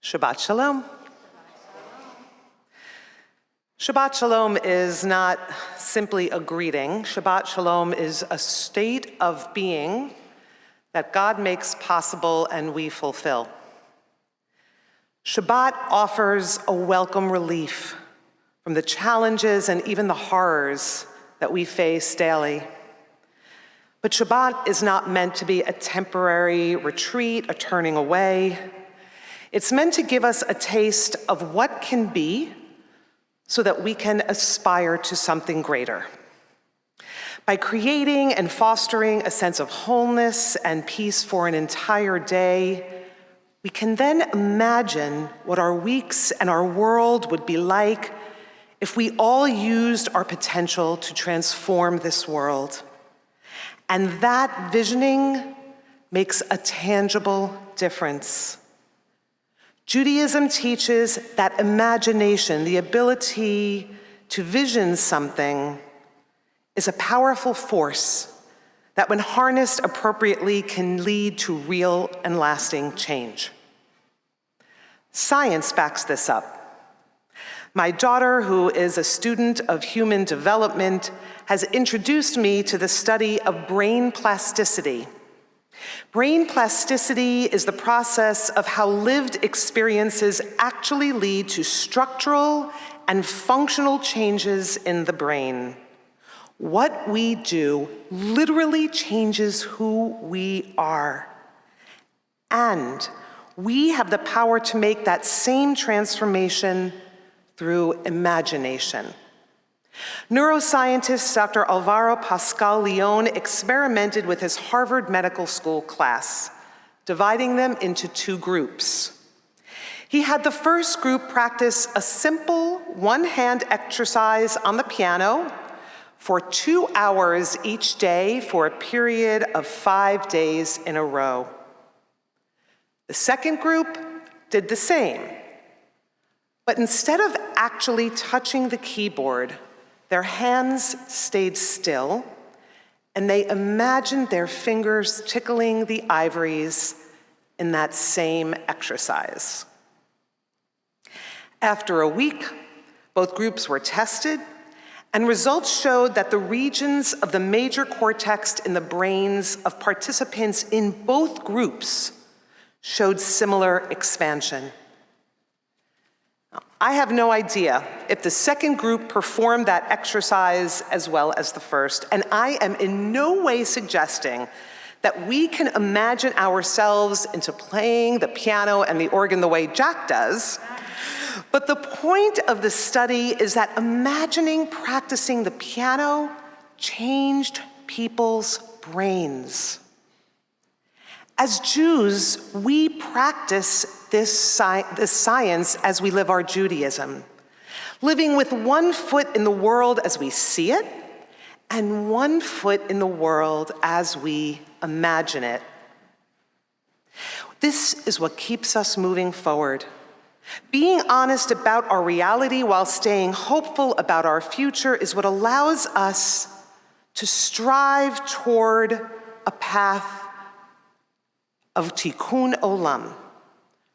Shabbat Shalom. Shabbat Shalom is not simply a greeting. Shabbat Shalom is a state of being that God makes possible and we fulfill. Shabbat offers a welcome relief from the challenges and even the horrors that we face daily. But Shabbat is not meant to be a temporary retreat, a turning away. It's meant to give us a taste of what can be so that we can aspire to something greater. By creating and fostering a sense of wholeness and peace for an entire day, we can then imagine what our weeks and our world would be like if we all used our potential to transform this world. And that visioning makes a tangible difference. Judaism teaches that imagination, the ability to vision something, is a powerful force that when harnessed appropriately can lead to real and lasting change. Science backs this up. My daughter, who is a student of human development, has introduced me to the study of brain plasticity. Brain plasticity is the process of how lived experiences actually lead to structural and functional changes in the brain. What we do literally changes who we are. And we have the power to make that same transformation through imagination. Neuroscientist Dr. Alvaro Pascal Leon experimented with his Harvard Medical School class, dividing them into two groups. He had the first group practice a simple one-hand exercise on the piano for 2 hours each day for a period of 5 days in a row. The second group did the same, but instead of actually touching the keyboard, their hands stayed still, and they imagined their fingers tickling the ivories in that same exercise. After a week, both groups were tested, and results showed that the regions of the major cortex in the brains of participants in both groups showed similar expansion. I have no idea if the second group performed that exercise as well as the first, and I am in no way suggesting that we can imagine ourselves into playing the piano and the organ the way Jack does. But the point of the study is that imagining practicing the piano changed people's brains. As Jews, we practice this science as we live our Judaism, living with 1 foot in the world as we see it, and 1 foot in the world as we imagine it. This is what keeps us moving forward. Being honest about our reality while staying hopeful about our future is what allows us to strive toward a path of tikkun olam,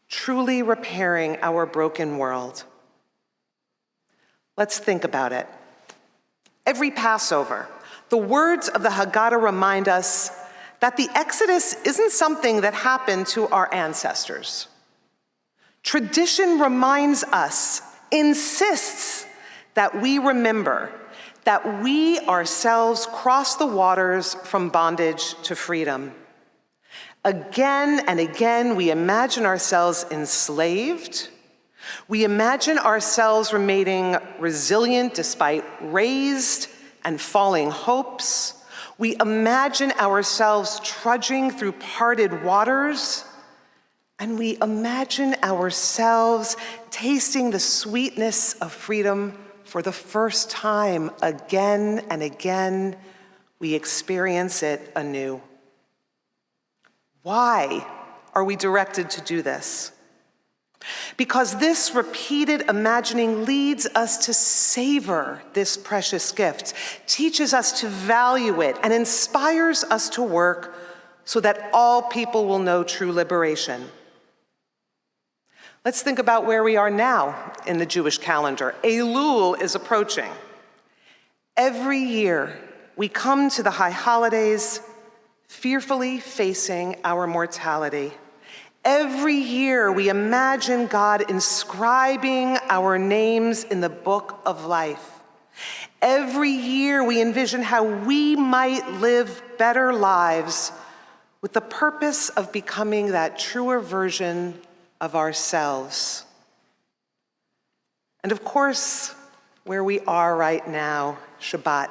truly repairing our broken world. Let's think about it. Every Passover, the words of the Haggadah remind us that the Exodus isn't something that happened to our ancestors. Tradition reminds us, insists that we remember that we ourselves crossed the waters from bondage to freedom. Again and again, we imagine ourselves enslaved. We imagine ourselves remaining resilient despite raised and falling hopes. We imagine ourselves trudging through parted waters. And we imagine ourselves tasting the sweetness of freedom for the first time. Again and again, we experience it anew. Why are we directed to do this? Because this repeated imagining leads us to savor this precious gift, teaches us to value it, and inspires us to work so that all people will know true liberation. Let's think about where we are now in the Jewish calendar. Elul is approaching. Every year, we come to the high holidays fearfully facing our mortality. Every year, we imagine God inscribing our names in the book of life. Every year, we envision how we might live better lives with the purpose of becoming that truer version of ourselves. And of course, where we are right now, Shabbat.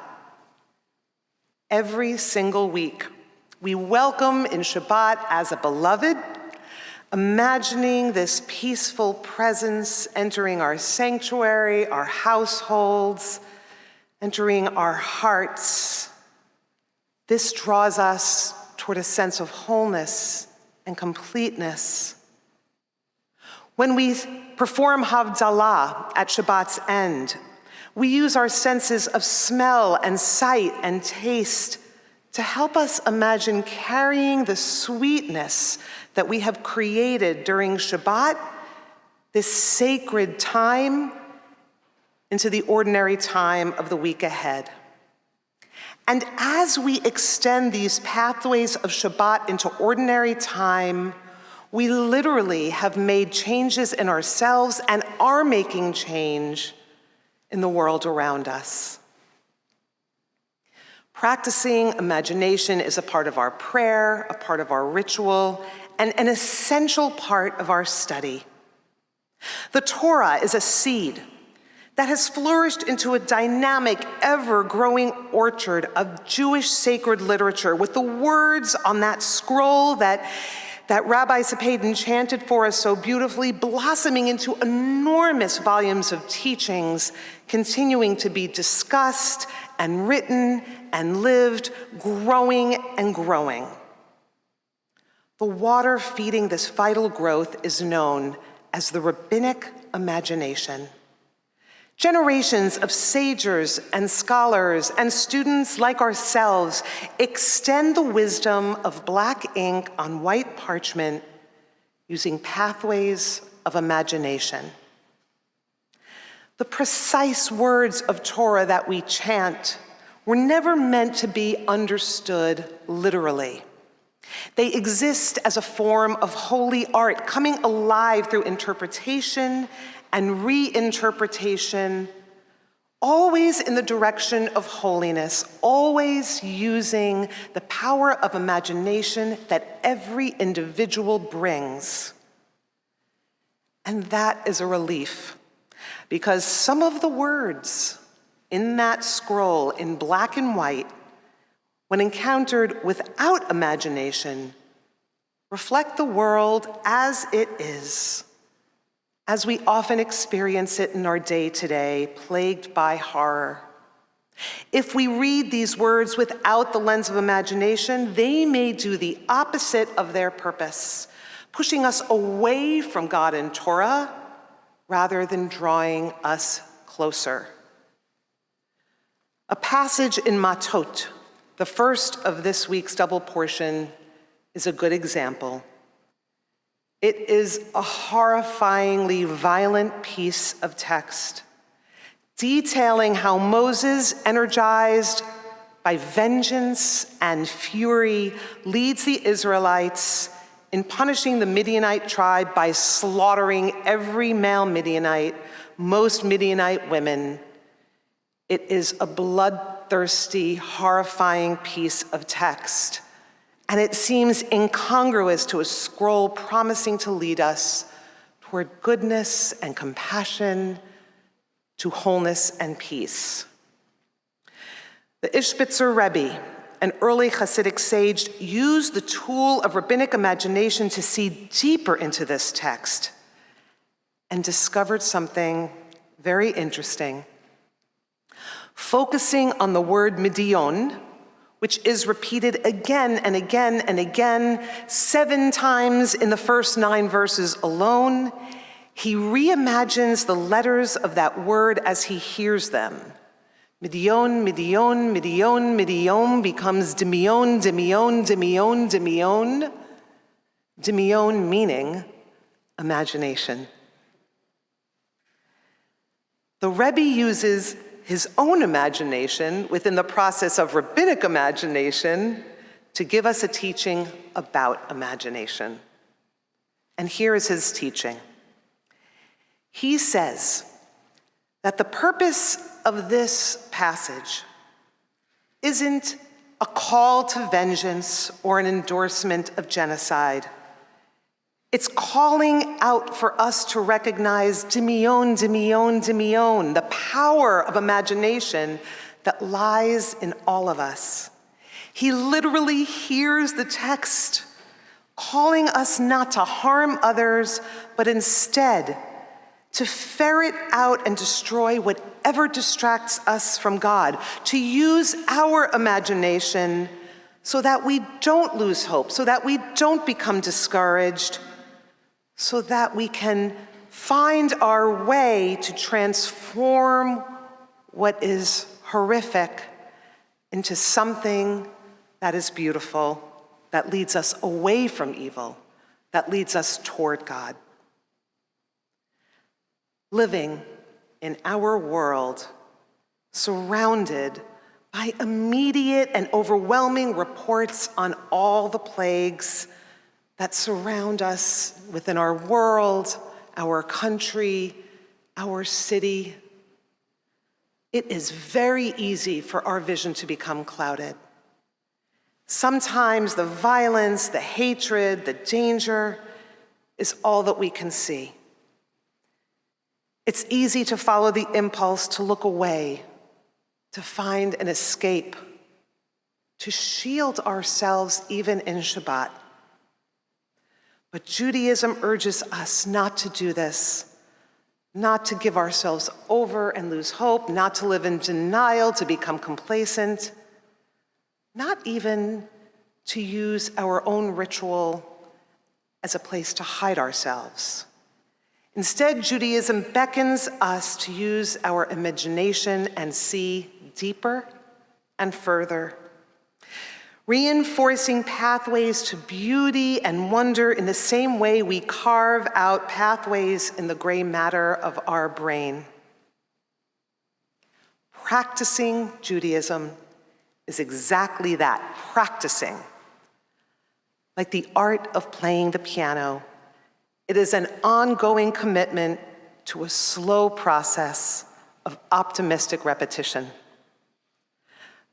Every single week, we welcome in Shabbat as a beloved, imagining this peaceful presence entering our sanctuary, our households, entering our hearts. This draws us toward a sense of wholeness and completeness. When we perform Havdalah at Shabbat's end, we use our senses of smell and sight and taste to help us imagine carrying the sweetness that we have created during Shabbat, this sacred time, into the ordinary time of the week ahead. And as we extend these pathways of Shabbat into ordinary time, we literally have made changes in ourselves and are making change in the world around us. Practicing imagination is a part of our prayer, a part of our ritual, and an essential part of our study. The Torah is a seed that has flourished into a dynamic, ever-growing orchard of Jewish sacred literature with the words on that scroll that Rabbi Sarah chanted for us so beautifully, blossoming into enormous volumes of teachings, continuing to be discussed and written and lived, growing and growing. The water feeding this vital growth is known as the rabbinic imagination. Generations of sages and scholars and students like ourselves extend the wisdom of black ink on white parchment using pathways of imagination. The precise words of Torah that we chant were never meant to be understood literally. They exist as a form of holy art, coming alive through interpretation and reinterpretation, always in the direction of holiness, always using the power of imagination that every individual brings. And that is a relief, because some of the words in that scroll in black and white, when encountered without imagination, reflect the world as it is, as we often experience it in our day-to-day, plagued by horror. If we read these words without the lens of imagination, they may do the opposite of their purpose, pushing us away from God and Torah rather than drawing us closer. A passage in Matot, the first of this week's double portion, is a good example. It is a horrifyingly violent piece of text, detailing how Moses, energized by vengeance and fury, leads the Israelites in punishing the Midianite tribe by slaughtering every male Midianite, most Midianite women. It is a bloodthirsty, horrifying piece of text. And it seems incongruous to a scroll promising to lead us toward goodness and compassion, to wholeness and peace. The Ishbitzer Rebbe, an early Hasidic sage, used the tool of rabbinic imagination to see deeper into this text and discovered something very interesting. Focusing on the word Midian, which is repeated again and again and again, 7 times in the first 9 verses alone, he reimagines the letters of that word as he hears them. Midian, Midian, Midian, Midian becomes Dimion, Dimion, Dimion, Dimion. Dimion meaning imagination. The Rebbe uses his own imagination within the process of rabbinic imagination to give us a teaching about imagination. And here is his teaching. He says that the purpose of this passage isn't a call to vengeance or an endorsement of genocide. It's calling out for us to recognize dimion, dimion, dimion, the power of imagination that lies in all of us. He literally hears the text calling us not to harm others, but instead to ferret out and destroy whatever distracts us from God, to use our imagination so that we don't lose hope, so that we don't become discouraged, so that we can find our way to transform what is horrific into something that is beautiful, that leads us away from evil, that leads us toward God. Living in our world, surrounded by immediate and overwhelming reports on all the plagues that surround us within our world, our country, our city, it is very easy for our vision to become clouded. Sometimes the violence, the hatred, the danger is all that we can see. It's easy to follow the impulse to look away, to find an escape, to shield ourselves even in Shabbat. But Judaism urges us not to do this, not to give ourselves over and lose hope, not to live in denial, to become complacent, not even to use our own ritual as a place to hide ourselves. Instead, Judaism beckons us to use our imagination and see deeper and further, reinforcing pathways to beauty and wonder in the same way we carve out pathways in the gray matter of our brain. Practicing Judaism is exactly that, practicing. Like the art of playing the piano, it is an ongoing commitment to a slow process of optimistic repetition.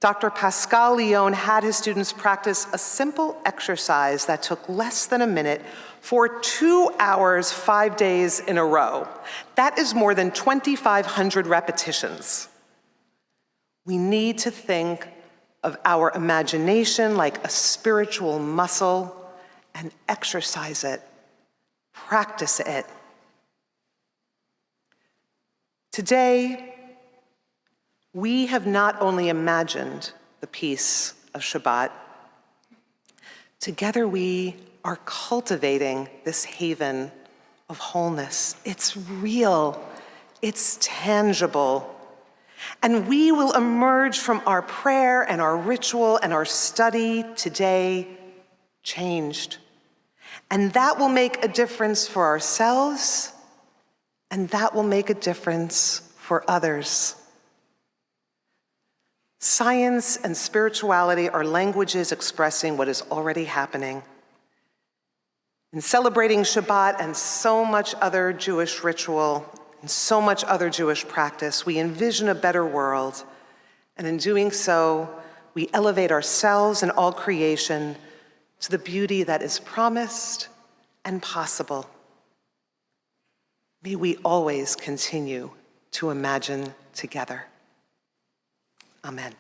Dr. Pascal Leon had his students practice a simple exercise that took less than a minute for 2 hours, 5 days in a row. That is more than 2,500 repetitions. We need to think of our imagination like a spiritual muscle and exercise it, practice it. Today, we have not only imagined the peace of Shabbat, together we are cultivating this haven of wholeness. It's real, it's tangible, and we will emerge from our prayer and our ritual and our study today changed. And that will make a difference for ourselves, and that will make a difference for others. Science and spirituality are languages expressing what is already happening. In celebrating Shabbat and so much other Jewish ritual and so much other Jewish practice, we envision a better world. And in doing so, we elevate ourselves and all creation to the beauty that is promised and possible. May we always continue to imagine together. Amen.